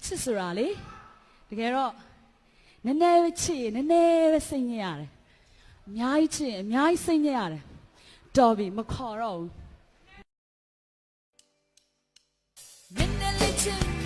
ချစ်ဆိုတာလေတကယ်တော့နည်းနည်းပဲချစ်ရင်နည်းနည်းပဲစိတ်ညစ်ရတယ်အများကြီးချစ်ရင်အများကြီးစိတ်ညစ်ရတယ်တော်ပြီမခေါ်တော့ဘူးနည်းနည်းလေးချစ်